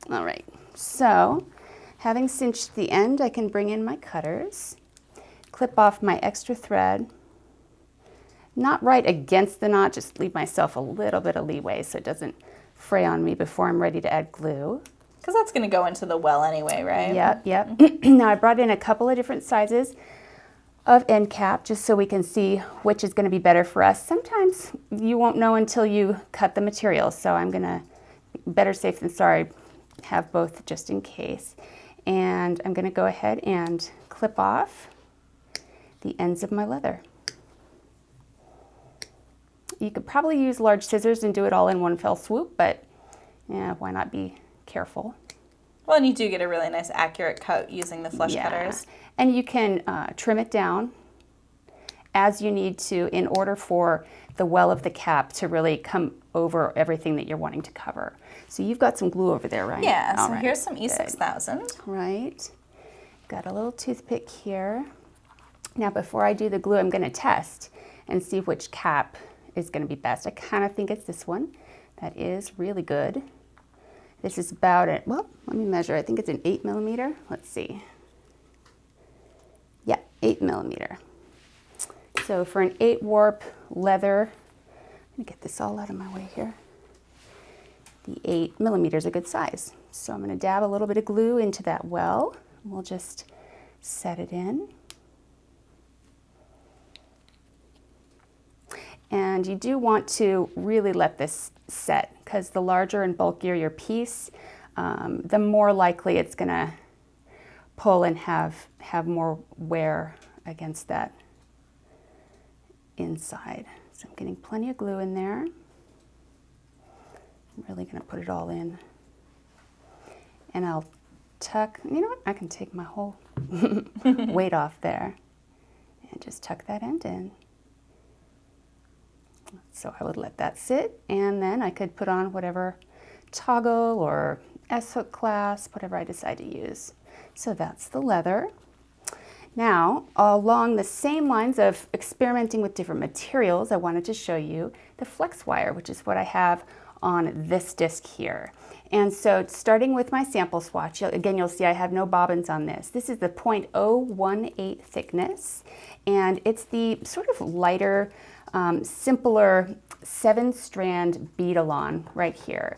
S2: All right, so having cinched the end, I can bring in my cutters, clip off my extra thread, not right against the knot, just leave myself a little bit of leeway so it doesn't fray on me before I'm ready to add glue.
S1: Because that's going to go into the well anyway, right?
S2: Yep. Now I brought in a couple of different sizes of end cap just so we can see which is going to be better for us. Sometimes you won't know until you cut the material, so I'm going to, better safe than sorry, have both just in case. And I'm going to go ahead and clip off the ends of my leather. You could probably use large scissors and do it all in one fell swoop, but yeah, why not be careful?
S1: Well, and you do get a really nice accurate cut using the flush cutters.
S2: And you can trim it down as you need to in order for the well of the cap to really come over everything that you're wanting to cover. So you've got some glue over there, right?
S1: Yeah,
S2: all
S1: so
S2: right.
S1: here's some E6000.
S2: Right. Got a little toothpick here. Now before I do the glue, I'm going to test and see which cap is going to be best. I kind of think it's this one. That is really good. This is about it. Well, let me measure. I think it's an 8mm. Let's see. Yeah, 8mm. So for an 8 warp leather, let me get this all out of my way here. The 8mm is a good size. So I'm going to dab a little bit of glue into that well. We'll just set it in. And you do want to really let this set because the larger and bulkier your piece, the more likely it's going to pull and have more wear against that inside. So I'm getting plenty of glue in there. I'm really going to put it all in. And I'll tuck, you know what, I can take my whole weight off there and just tuck that end in. So I would let that sit, and then I could put on whatever toggle or S-hook clasp, whatever I decide to use. So that's the leather. Now, along the same lines of experimenting with different materials, I wanted to show you the flex wire, which is what I have on this disc here. And so starting with my sample swatch, again, you'll see I have no bobbins on this. This is the 0.018 thickness, and it's the sort of lighter, simpler 7-strand Beadaholique right here.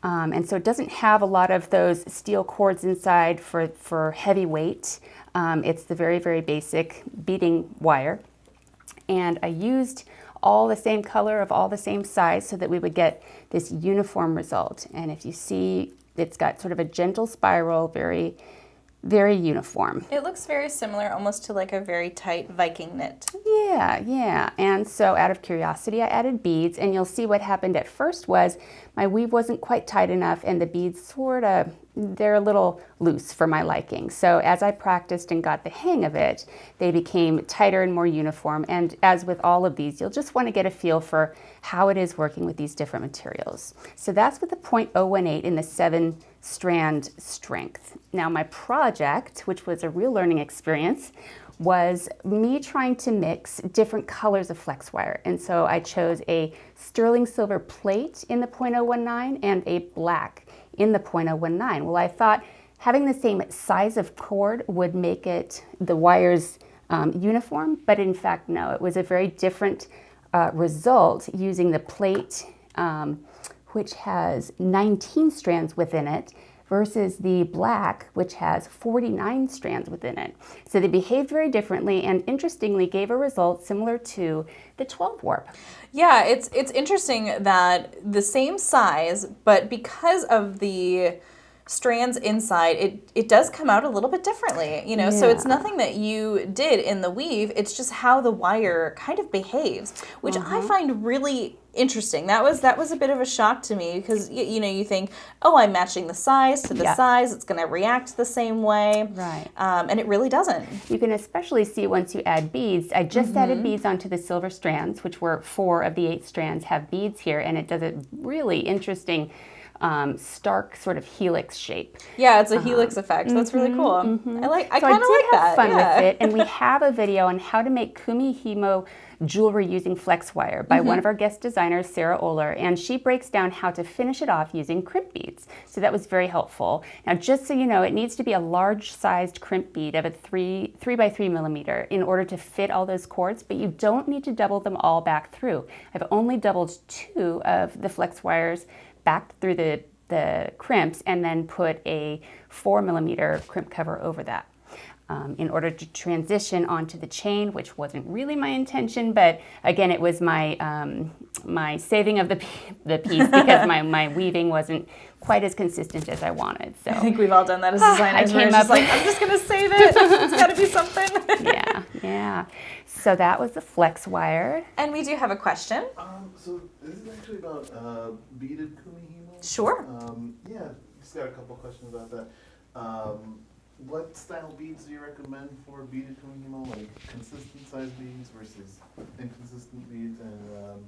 S2: And so it doesn't have a lot of those steel cords inside for heavy weight. It's the very, very basic beading wire. And I used all the same color of all the same size so that we would get this uniform result. And if you see, it's got sort of a gentle spiral, very, very uniform.
S1: It looks very similar almost to like a very tight Viking knit.
S2: Yeah. And so out of curiosity, I added beads, and you'll see what happened at first was my weave wasn't quite tight enough and the beads they're a little loose for my liking. So as I practiced and got the hang of it, they became tighter and more uniform. And as with all of these, you'll just want to get a feel for how it is working with these different materials. So that's with the 0.018 in the 7-strand strength. Now my project, which was a real learning experience, was me trying to mix different colors of flex wire. And so I chose a sterling silver plate in the 0.019 and a black in the 0.019. Well, I thought having the same size of cord would make the wires uniform, but in fact, no, it was a very different result using the plate, which has 19 strands within it, versus the black, which has 49 strands within it. So they behaved very differently and interestingly gave a result similar to the 12 warp.
S1: Yeah, it's interesting that the same size, but because of the strands inside, it does come out a little bit differently, you know, so it's nothing that you did in the weave, it's just how the wire kind of behaves, which I find really interesting. That was a bit of a shock to me because, you know, you think, oh, I'm matching the size to the size, it's going to react the same way.
S2: Right.
S1: And it really doesn't.
S2: You can especially see once you add beads. I just added beads onto the silver strands, which were 4 of the 8 strands have beads here, and it does a really interesting stark sort of helix shape.
S1: Yeah, it's a helix effect. That's really cool. I kind of like that.
S2: I did have fun with it, and we have a video on how to make Kumihimo jewelry using flex wire by one of our guest designers, Sarah Oler, and she breaks down how to finish it off using crimp beads. So that was very helpful. Now, just so you know, it needs to be a large-sized crimp bead of a 3 by 3 millimeter in order to fit all those cords, but you don't need to double them all back through. I've only doubled 2 of the flex wires back through the crimps and then put a 4 millimeter crimp cover over that. In order to transition onto the chain, which wasn't really my intention, but again, it was my my saving of the piece because my weaving wasn't quite as consistent as I wanted. So
S1: I think we've all done that as designers.
S2: I came up
S1: like, I'm just gonna save it. It's got to be something.
S2: yeah. So that was the flex wire.
S1: And we do have a question.
S3: So this is actually about beaded Kumihimo.
S1: Sure.
S3: Yeah, just got a couple questions about that. What style beads do you recommend for beaded Kumihimo? Like consistent size beads versus inconsistent beads, and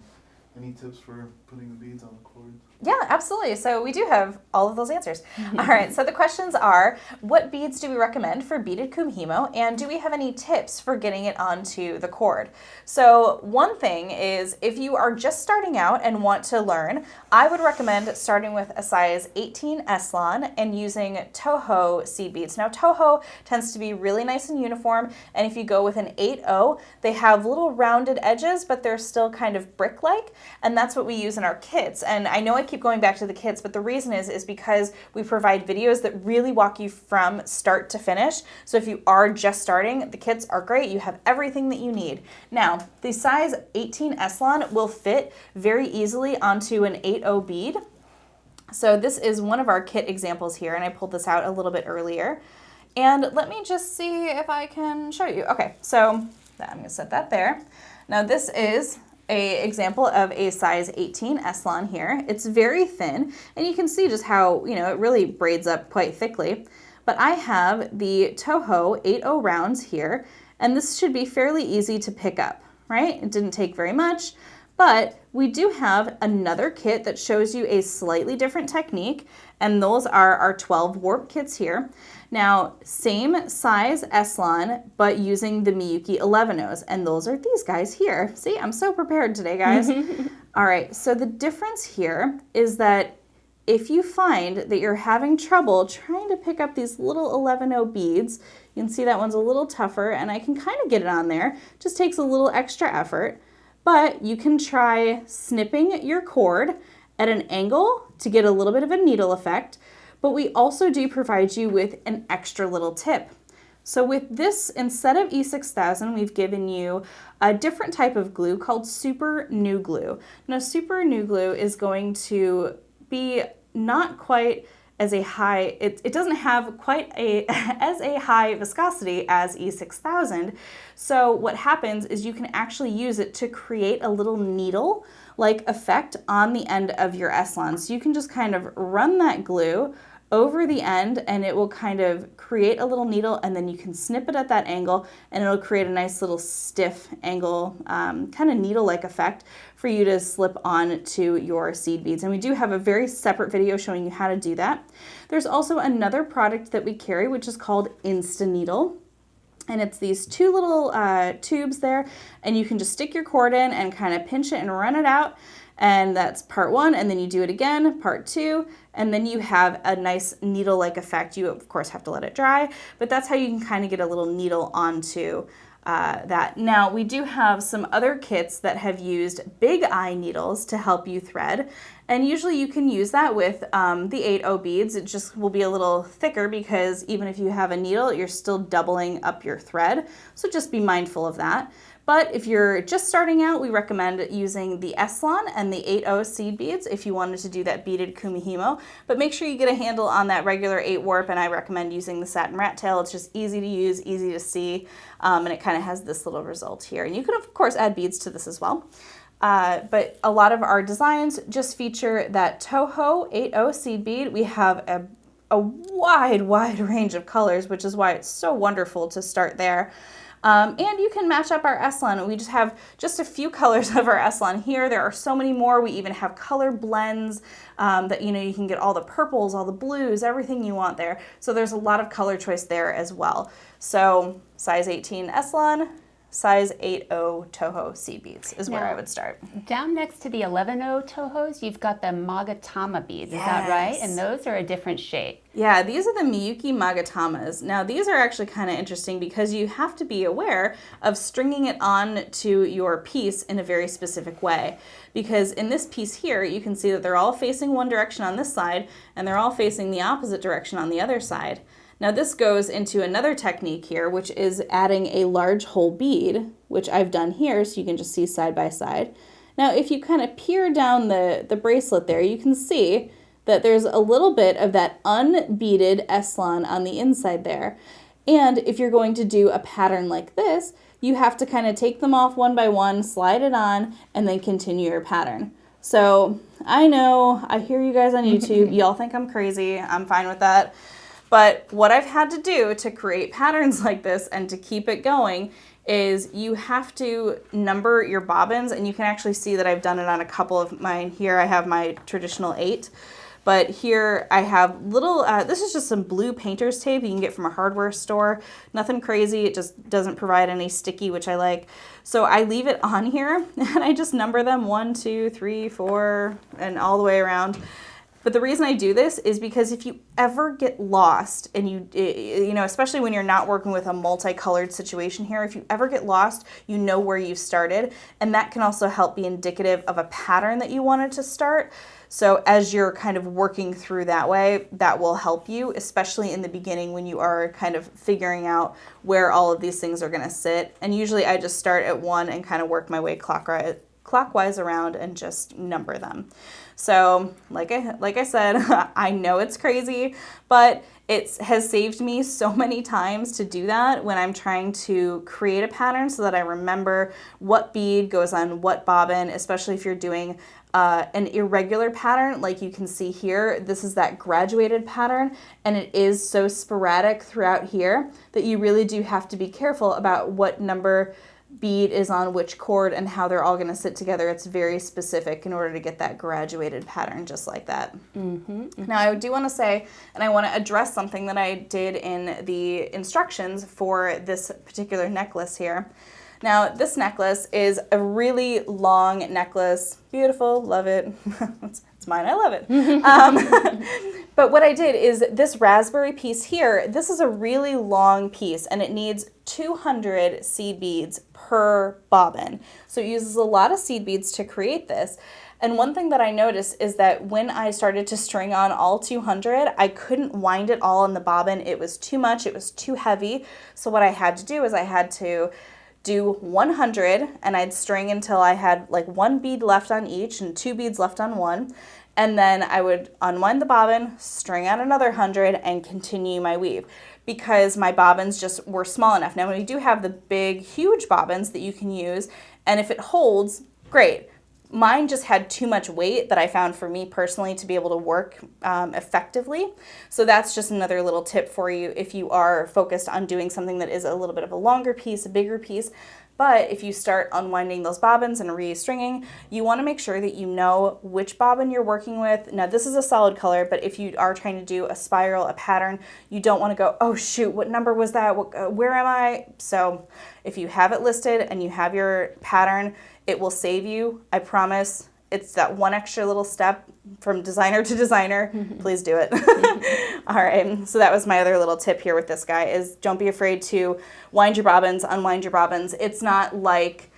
S3: any tips for putting the beads on the cords?
S1: Yeah, absolutely. So we do have all of those answers. All right, so the questions are, what beads do we recommend for beaded Kumihimo, and do we have any tips for getting it onto the cord? So one thing is, if you are just starting out and want to learn, I would recommend starting with a size 18 s-lon and using Toho seed beads. Now Toho tends to be really nice and uniform, and if you go with an 8-0, they have little rounded edges, but they're still kind of brick-like, and that's what we use in our kits. And I know I keep going back to the kits, but the reason is because we provide videos that really walk you from start to finish. So if you are just starting, the kits are great. You have everything that you need. Now, the size 18 s-lon will fit very easily onto an 8-0 bead. So this is one of our kit examples here, and I pulled this out a little bit earlier. And let me just see if I can show you. Okay, so I'm gonna set that there. Now this is an example of a size 18 s-lon here. It's very thin, and you can see just how, you know, it really braids up quite thickly. But I have the Toho 8-0 rounds here, and this should be fairly easy to pick up, right? It didn't take very much, but we do have another kit that shows you a slightly different technique, and those are our 12 warp kits here. Now, same size s-lon, but using the Miyuki 11-0s, and those are these guys here. See, I'm so prepared today, guys. All right, so the difference here is that if you find that you're having trouble trying to pick up these little 11-0 beads, you can see that one's a little tougher, and I can kind of get it on there. Just takes a little extra effort, but you can try snipping your cord at an angle to get a little bit of a needle effect. But we also do provide you with an extra little tip. So with this, instead of E6000, we've given you a different type of glue called Super New Glue. Now, Super New Glue is going to be not quite as a high, it doesn't have quite as a high viscosity as E6000. So what happens is you can actually use it to create a little needle like effect on the end of your s-lon. So you can just kind of run that glue over the end and it will kind of create a little needle, and then you can snip it at that angle and it'll create a nice little stiff angle, kind of needle-like effect for you to slip on to your seed beads. And we do have a very separate video showing you how to do that. There's also another product that we carry which is called Insta Needle. And it's these two little tubes there, and you can just stick your cord in and kind of pinch it and run it out. And that's part one, and then you do it again, part two, and then you have a nice needle-like effect. You, of course, have to let it dry, but that's how you can kind of get a little needle onto that. Now, we do have some other kits that have used big eye needles to help you thread, and usually you can use that with the 8/0 beads. It just will be a little thicker because even if you have a needle, you're still doubling up your thread, so just be mindful of that. But if you're just starting out, we recommend using the s-lon and the 8/0 seed beads if you wanted to do that beaded Kumihimo. But make sure you get a handle on that regular 8 warp, and I recommend using the satin rat tail. It's just easy to use, easy to see, and it kind of has this little result here. And you can, of course, add beads to this as well. But a lot of our designs just feature that Toho 8/0 seed bead. We have a wide range of colors, which is why it's so wonderful to start there. And you can match up our s-lon. We just have just a few colors of our s-lon here. There are so many more. We even have color blends that, you know, you can get all the purples, all the blues, everything you want there. So there's a lot of color choice there as well. So size 18 s-lon, size 8/0 Toho seed beads is where I would start.
S2: Down next to the 11/0 Tohos, you've got the Magatama beads, is that right? And those are a different shape.
S1: Yeah, these are the Miyuki Magatamas. Now, these are actually kind of interesting because you have to be aware of stringing it on to your piece in a very specific way. Because in this piece here, you can see that they're all facing one direction on this side, and they're all facing the opposite direction on the other side. Now this goes into another technique here, which is adding a large whole bead, which I've done here so you can just see side by side. Now if you kind of peer down the bracelet there, you can see that there's a little bit of that unbeaded s-lon on the inside there. And if you're going to do a pattern like this, you have to kind of take them off one by one, slide it on, and then continue your pattern. So I know, I hear you guys on YouTube, y'all think I'm crazy, I'm fine with that. But what I've had to do to create patterns like this and to keep it going is you have to number your bobbins, and you can actually see that I've done it on a couple of mine. Here I have my traditional 8, but here I have little, this is just some blue painter's tape you can get from a hardware store. Nothing crazy, it just doesn't provide any sticky, which I like. So I leave it on here and I just number them 1, 2, 3, 4, and all the way around. But the reason I do this is because if you ever get lost and you know, especially when you're not working with a multicolored situation here, if you ever get lost, you know where you started, and that can also help be indicative of a pattern that you wanted to start. So as you're kind of working through that way, that will help you, especially in the beginning when you are kind of figuring out where all of these things are gonna sit. And usually I just start at 1 and kind of work my way clockwise around and just number them. So like I said, I know it's crazy, but it has saved me so many times to do that when I'm trying to create a pattern so that I remember what bead goes on what bobbin, especially if you're doing an irregular pattern like you can see here. This is that graduated pattern, and it is so sporadic throughout here that you really do have to be careful about what number bead is on which cord and how they're all going to sit together. It's very specific in order to get that graduated pattern just like that. Now I do want to say, and I want to address something that I did in the instructions for this particular necklace here. Now this necklace is a really long necklace. Beautiful, love it. It's mine, I love it. But what I did is this raspberry piece here, this is a really long piece and it needs 200 seed beads per bobbin. So it uses a lot of seed beads to create this. And one thing that I noticed is that when I started to string on all 200, I couldn't wind it all in the bobbin. It was too much, it was too heavy. So what I had to do is I had to do 100 and I'd string until I had like 1 bead left on each and 2 beads left on one. and then I would unwind the bobbin, string out another 100, and continue my weave, because my bobbins just were small enough. Now, we do have the big, huge bobbins that you can use, and if it holds, great. Mine just had too much weight that I found for me personally to be able to work effectively. So that's just another little tip for you if you are focused on doing something that is a little bit of a longer piece, a bigger piece. But if you start unwinding those bobbins and re-stringing, you want to make sure that you know which bobbin you're working with. Now, this is a solid color, but if you are trying to do a spiral, a pattern, you don't want to go, oh shoot, what number was that? Where am I? So if you have it listed and you have your pattern, it will save you, I promise. It's that one extra little step from designer to designer. Please do it. All right, so that was my other little tip here with this guy is don't be afraid to wind your bobbins, unwind your bobbins. It's not like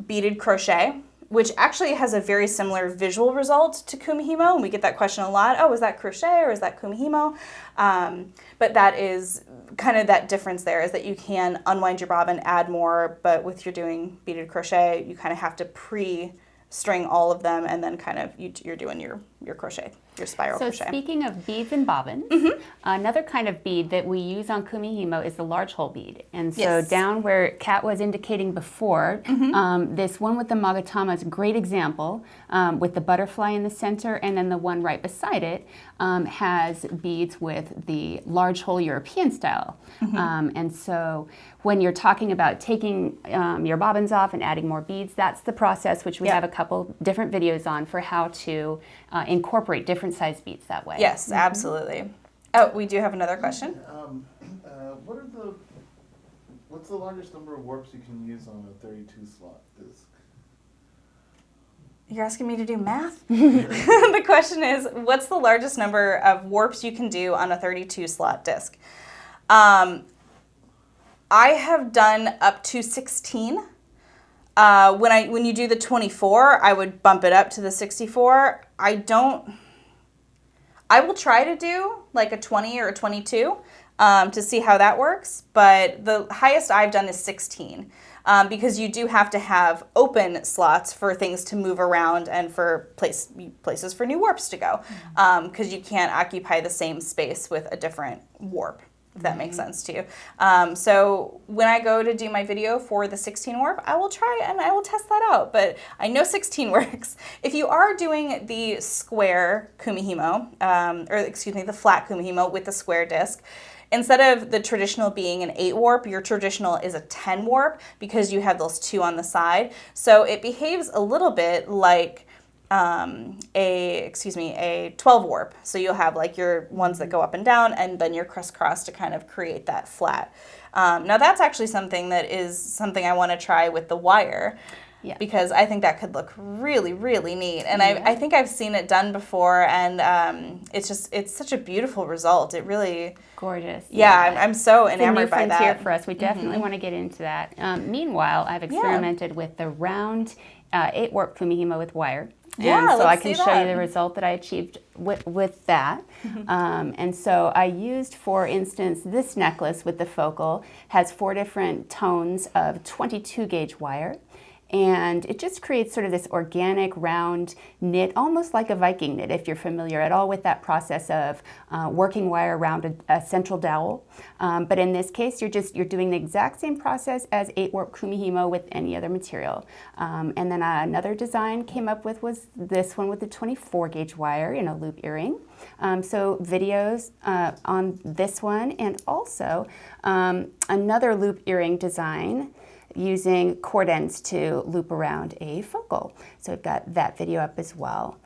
S1: beaded crochet, which actually has a very similar visual result to Kumihimo. And we get that question a lot. Oh, is that crochet or is that Kumihimo? But that is kind of that difference there, is that you can unwind your bobbin, add more, but with you're doing beaded crochet, you kind of have to pre-string all of them, and then kind of you're doing your crochet, your spiral crochet.
S2: So speaking of beads and bobbins, another kind of bead that we use on Kumihimo is the large hole bead. And so down where Kat was indicating before, this one with the magatama is a great example, with the butterfly in the center, and then the one right beside it has beads with the large hole European style. And so when you're talking about taking your bobbins off and adding more beads, that's the process, which we have a couple different videos on for how to incorporate different size beads that way.
S1: Yes, absolutely. Oh, we do have another question.
S3: What's the largest number of warps you can use on a 32 slot disc?
S1: You're asking me to do math? The question is, what's the largest number of warps you can do on a 32 slot disc? I have done up to 16. When you do the 24, I would bump it up to the 64. I will try to do like a 20 or a 22 to see how that works, but the highest I've done is 16 because you do have to have open slots for things to move around and for places for new warps to go, because you can't occupy the same space with a different warp, if that makes sense to you. So when I go to do my video for the 16 warp, I will try and I will test that out, but I know 16 works. If you are doing the square Kumihimo, the flat Kumihimo with the square disc, instead of the traditional being an 8 warp, your traditional is a 10 warp because you have those 2 on the side. So it behaves a little bit like a 12 warp. So you'll have like your ones that go up and down, and then your crisscross to kind of create that flat. Now that's actually something I want to try with the wire. Yeah. Because I think that could look really, really neat. And I think I've seen it done before, and it's such a beautiful result. It really...
S2: Gorgeous.
S1: Yeah, I'm so enamored by that.
S2: It's a new frontier for us. We definitely want to get into that. Meanwhile, I've experimented with the round 8 warp Kumihimo with wire.
S1: Yeah,
S2: and so I can show you the result that I achieved with that. And so I used, for instance, this necklace with the focal has 4 different tones of 22 gauge wire. And it just creates sort of this organic round knit, almost like a Viking knit, if you're familiar at all with that process of working wire around a central dowel. But in this case, you're doing the exact same process as 8 warp Kumihimo with any other material. And then another design came up with was this one with the 24 gauge wire in a loop earring. So videos on this one, and also another loop earring design using cord ends to loop around a focal. So we've got that video up as well.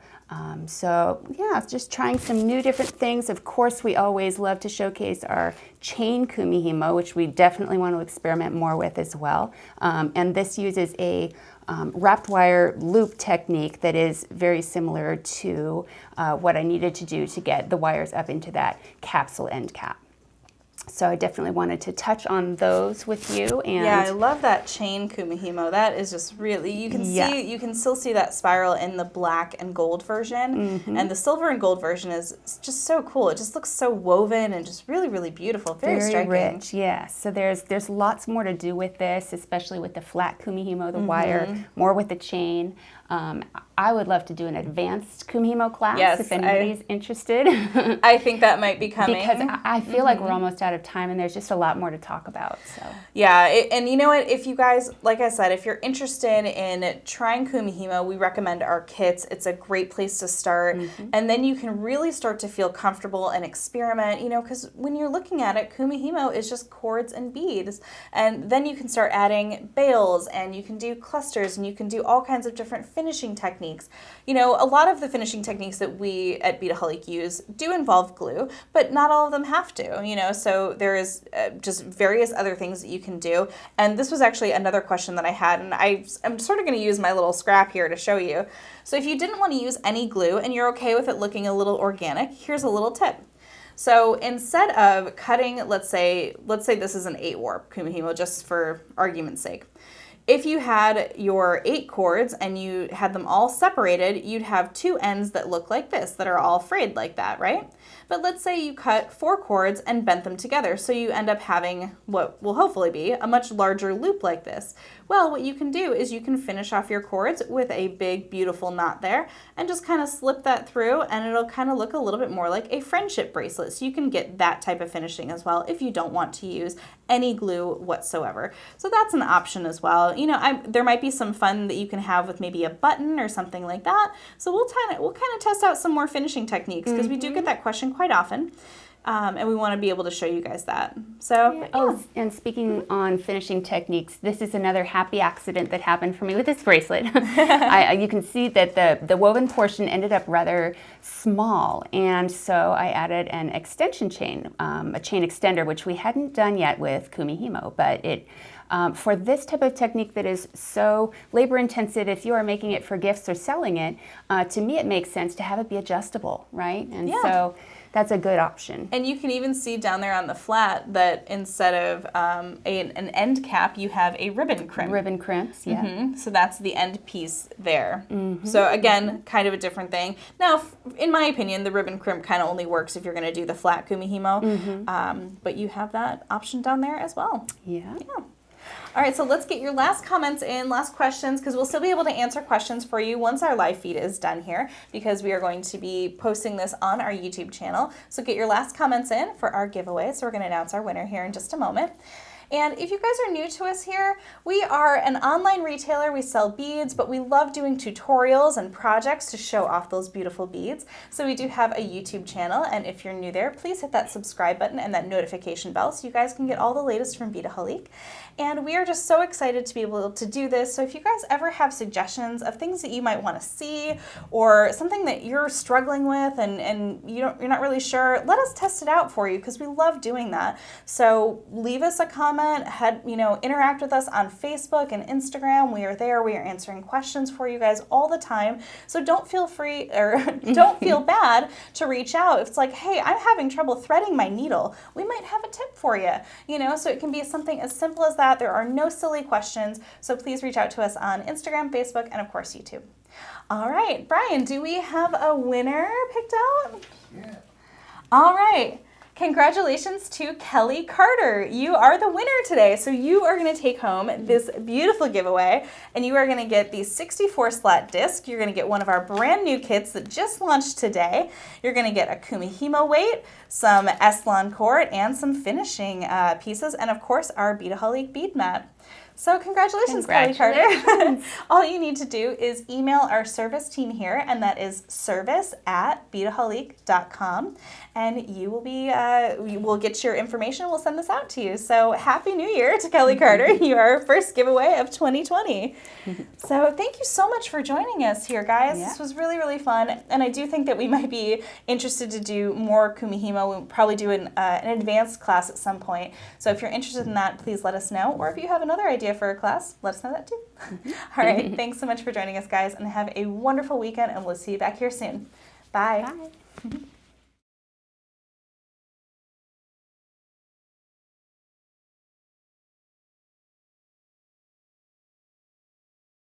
S2: So yeah, just trying some new different things. Of course, we always love to showcase our chain Kumihimo, which we definitely want to experiment more with as well. And this uses a wrapped wire loop technique that is very similar to what I needed to do to get the wires up into that capsule end cap. So I definitely wanted to touch on those with you. And
S1: yeah, I love that chain Kumihimo. That is just really, you can still see that spiral in the black and gold version. And the silver and gold version is just so cool. It just looks so woven and just really, really beautiful. Very striking.
S2: Rich, yeah. So there's lots more to do with this, especially with the flat Kumihimo, the wire, more with the chain. I would love to do an advanced Kumihimo class
S1: Yes,
S2: if anybody's interested.
S1: I think that might be coming.
S2: Because I feel like we're almost out of time and there's just a lot more to talk about. So
S1: Yeah, and you know what? If you guys, like I said, if you're interested in trying Kumihimo, we recommend our kits. It's a great place to start. And then you can really start to feel comfortable and experiment, you know, because when you're looking at it, Kumihimo is just cords and beads. And then you can start adding bails and you can do clusters and you can do all kinds of different finishing techniques. You know, a lot of the finishing techniques that we at Beadaholique use do involve glue, but not all of them have to, you know, so there is just various other things that you can do. And this was actually another question that I had, and I'm sort of going to use my little scrap here to show you. So if you didn't want to use any glue and you're okay with it looking a little organic, here's a little tip. So instead of cutting, let's say this is an 8 warp Kumihimo, just for argument's sake. If you had your 8 cords and you had them all separated, you'd have 2 ends that look like this, that are all frayed like that, right? But let's say you cut 4 cords and bent them together, so you end up having what will hopefully be a much larger loop like this. Well, what you can do is you can finish off your cords with a big, beautiful knot there and just kind of slip that through, and it'll kind of look a little bit more like a friendship bracelet. So you can get that type of finishing as well if you don't want to use any glue whatsoever. So that's an option as well. You know, there might be some fun that you can have with maybe a button or something like that. So we'll kind of test out some more finishing techniques because we do get that question quite often. And we want to be able to show you guys that. So,
S2: yeah. Oh, and speaking on finishing techniques, this is another happy accident that happened for me with this bracelet. You can see that the woven portion ended up rather small, and so I added an extension chain, a chain extender, which we hadn't done yet with Kumihimo, but it for this type of technique that is so labor intensive, if you are making it for gifts or selling it, to me it makes sense to have it be adjustable, right? And so that's a good option.
S1: And you can even see down there on the flat that instead of an end cap, you have a ribbon crimp.
S2: Ribbon crimps, yeah.
S1: So that's the end piece there. So again, kind of a different thing. Now, in my opinion, the ribbon crimp kind of only works if you're going to do the flat Kumihimo, but you have that option down there as well.
S2: Yeah.
S1: All right, so let's get your last comments in, last questions, because we'll still be able to answer questions for you once our live feed is done here, because we are going to be posting this on our YouTube channel. So get your last comments in for our giveaway. So we're going to announce our winner here in just a moment. And if you guys are new to us here, we are an online retailer. We sell beads, but we love doing tutorials and projects to show off those beautiful beads. So we do have a YouTube channel, and if you're new there, please hit that subscribe button and that notification bell so you guys can get all the latest from Beadaholique. And we are just so excited to be able to do this. So if you guys ever have suggestions of things that you might want to see or something that you're struggling with and you're not really sure, let us test it out for you because we love doing that. So leave us a comment, interact with us on Facebook and Instagram. We are there. We are answering questions for you guys all the time. So don't feel free or don't feel bad to reach out. If it's like, hey, I'm having trouble threading my needle, we might have a tip for you. So it can be something as simple as that. There are no silly questions, so please reach out to us on Instagram, Facebook, and of course YouTube. All right, Brian, do we have a winner picked out?
S3: Yeah.
S1: All right. Congratulations to Kelly Carter. You are the winner today. So you are going to take home this beautiful giveaway, and you are going to get the 64 slat disc. You're going to get one of our brand new kits that just launched today. You're going to get a Kumihimo weight, some s-lon cord, and some finishing pieces, and of course our Beadaholique bead mat. So congratulations, Kelly Carter. All you need to do is email our service team here, and that is service@beadaholique.com, and you will be, we'll get your information. We'll send this out to you. So Happy New Year to Kelly Carter. You are our first giveaway of 2020. So thank you so much for joining us here, guys.
S2: Yeah.
S1: This was really, really fun, and I do think that we might be interested to do more Kumihimo. We'll probably do an advanced class at some point. So if you're interested in that, please let us know. Or if you have another idea for a class, let us know that too. All right, thanks so much for joining us, guys, and have a wonderful weekend, and we'll see you back here soon. Bye.
S2: Bye.